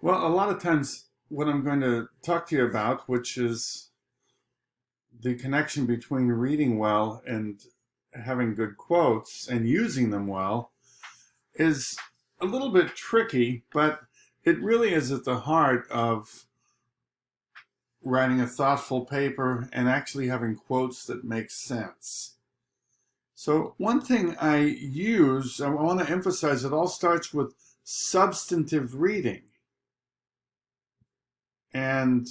Well, a lot of times what I'm going to talk to you about, which is the connection between reading well and having good quotes and using them well, is a little bit tricky, but it really is at the heart of writing a thoughtful paper and actually having quotes that make sense. So one thing I want to emphasize, it all starts with substantive reading. And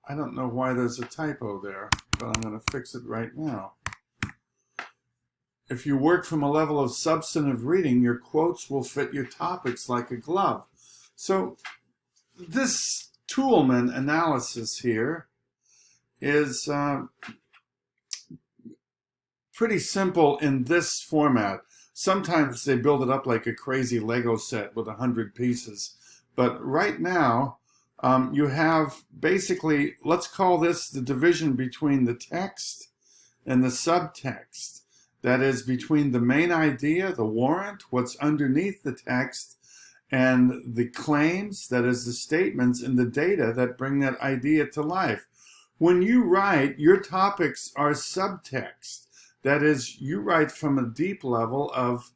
I don't know why there's a typo there, but I'm going to fix it right now. If you work from a level of substantive reading, your quotes will fit your topics like a glove. So this Toolman analysis here is pretty simple in this format. Sometimes they build it up like a crazy Lego set with 100 pieces. But right now, you have basically, let's call this the division between the text and the subtext. That is between the main idea, the warrant, what's underneath the text, and the claims, that is the statements and the data that bring that idea to life. When you write, your topics are subtext. That is, you write from a deep level of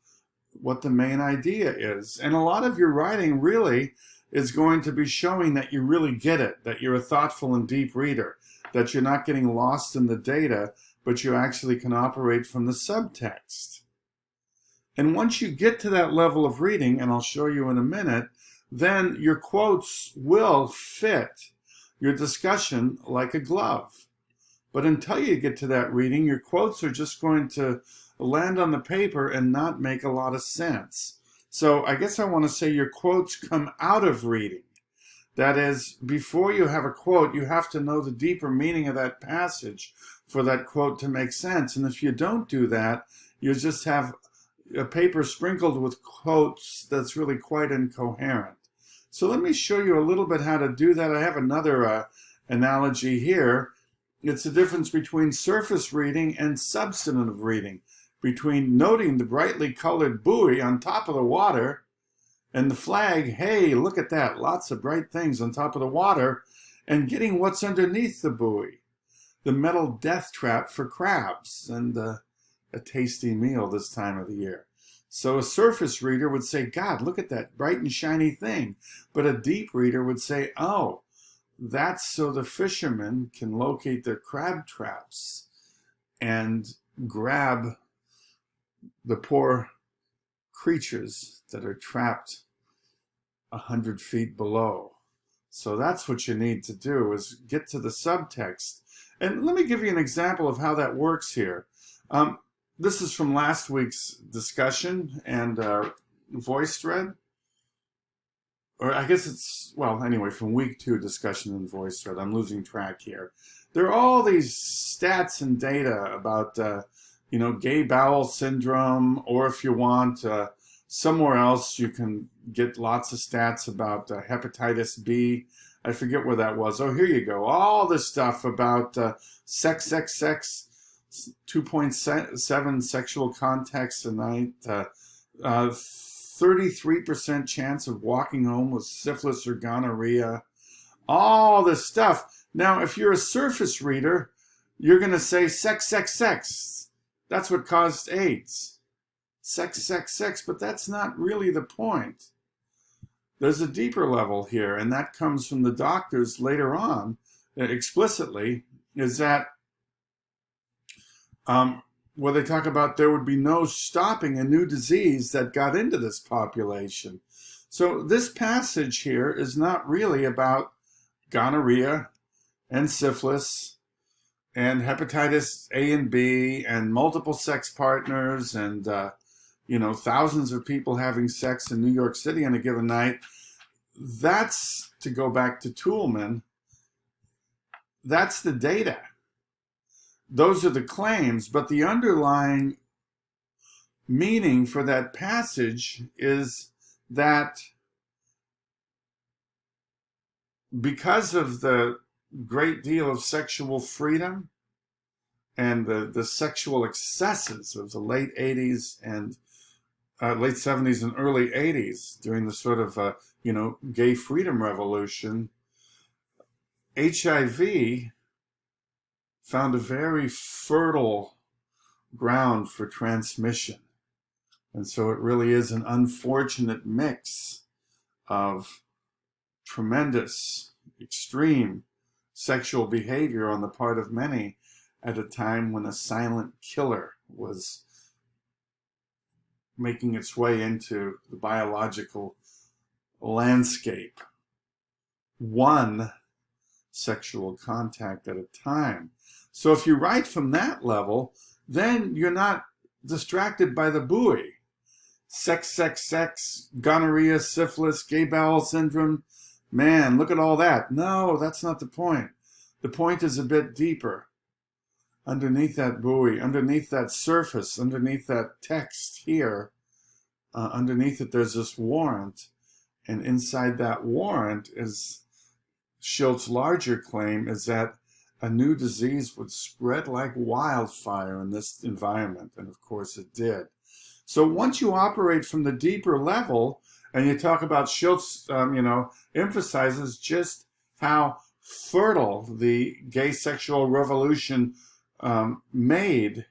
what the main idea is. And a lot of your writing really is going to be showing that you really get it, that you're a thoughtful and deep reader, that you're not getting lost in the data, but you actually can operate from the subtext. And once you get to that level of reading, and I'll show you in a minute, then your quotes will fit your discussion like a glove. But until you get to that reading, your quotes are just going to land on the paper and not make a lot of sense. So I guess I want to say your quotes come out of reading. That is, before you have a quote, you have to know the deeper meaning of that passage for that quote to make sense. And if you don't do that, you just have a paper sprinkled with quotes that's really quite incoherent. So let me show you a little bit how to do that. I have another analogy here. It's the difference between surface reading and substantive reading, between noting the brightly colored buoy on top of the water and the flag, hey, look at that, lots of bright things on top of the water, and getting what's underneath the buoy, the metal death trap for crabs, and a tasty meal this time of the year. So a surface reader would say, God, look at that bright and shiny thing. But a deep reader would say, oh, that's so the fishermen can locate their crab traps and grab the poor creatures that are trapped 100 feet below. So that's what you need to do, is get to the subtext. And let me give you an example of how that works here. This is from last week's discussion and voice thread. Or I guess it's, well, anyway, from week 2 discussion and voice thread. I'm losing track here. There are all these stats and data about, gay bowel syndrome, or if you want, somewhere else you can get lots of stats about hepatitis B. I forget where that was. Oh, here you go. All this stuff about sex, 2.7 sexual contacts a night, 33% chance of walking home with syphilis or gonorrhea, all this stuff. Now, if you're a surface reader, you're going to say sex. That's what caused AIDS. Sex, but that's not really the point. There's a deeper level here, and that comes from the doctors later on, explicitly, is that where they talk about there would be no stopping a new disease that got into this population. So this passage here is not really about gonorrhea and syphilis and hepatitis A and B and multiple sex partners and thousands of people having sex in New York City on a given night. That's, to go back to Toolman, that's the data. Those are the claims, but the underlying meaning for that passage is that because of the great deal of sexual freedom and the sexual excesses of the late 80s and late 70s and early 80s, during the sort of, gay freedom revolution, HIV found a very fertile ground for transmission. And so it really is an unfortunate mix of tremendous, extreme sexual behavior on the part of many at a time when a silent killer was making its way into the biological landscape. One sexual contact at a time. So if you write from that level, then you're not distracted by the buoy. Sex, sex, sex, gonorrhea, syphilis, gay bowel syndrome. Man, look at all that. No, that's not the point. The point is a bit deeper. Underneath that buoy, underneath that surface, underneath that text here, underneath it there's this warrant. And inside that warrant is Schilt's larger claim is that a new disease would spread like wildfire in this environment. And of course it did. So once you operate from the deeper level, and you talk about Schilt's, emphasizes just how fertile the gay sexual revolution made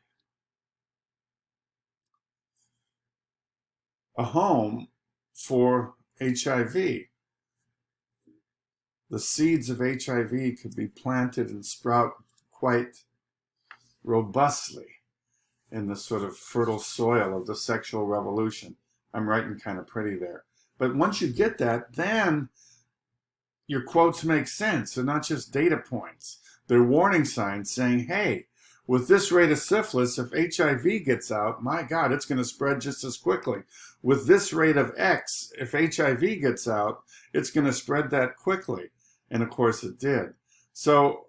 a home for HIV. The seeds of HIV could be planted and sprout quite robustly in the sort of fertile soil of the sexual revolution. I'm writing kind of pretty there. But once you get that, then your quotes make sense. They're not just data points. They're warning signs saying, hey, with this rate of syphilis, if HIV gets out, my God, it's going to spread just as quickly. With this rate of X, if HIV gets out, it's going to spread that quickly. And of course it did. So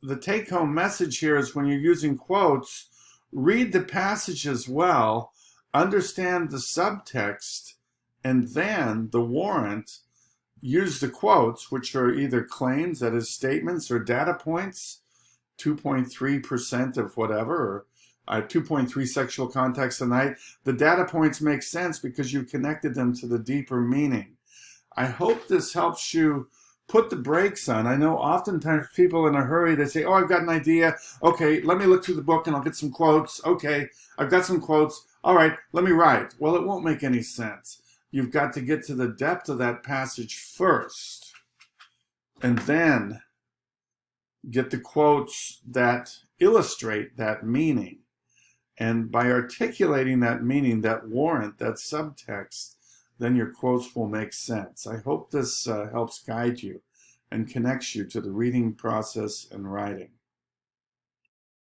the take-home message here is when you're using quotes, read the passages well, understand the subtext, and then the warrant, use the quotes, which are either claims, that is statements, or data points, 2.3% of whatever, or 2.3 sexual contacts a night. The data points make sense because you connected them to the deeper meaning. I hope this helps you put the brakes on. I know oftentimes people in a hurry, they say, oh, I've got an idea. Okay, let me look through the book and I'll get some quotes. Okay, I've got some quotes. All right, let me write. Well, it won't make any sense. You've got to get to the depth of that passage first, and then get the quotes that illustrate that meaning. And by articulating that meaning, that warrant, that subtext, then your quotes will make sense. I hope this helps guide you and connects you to the reading process and writing.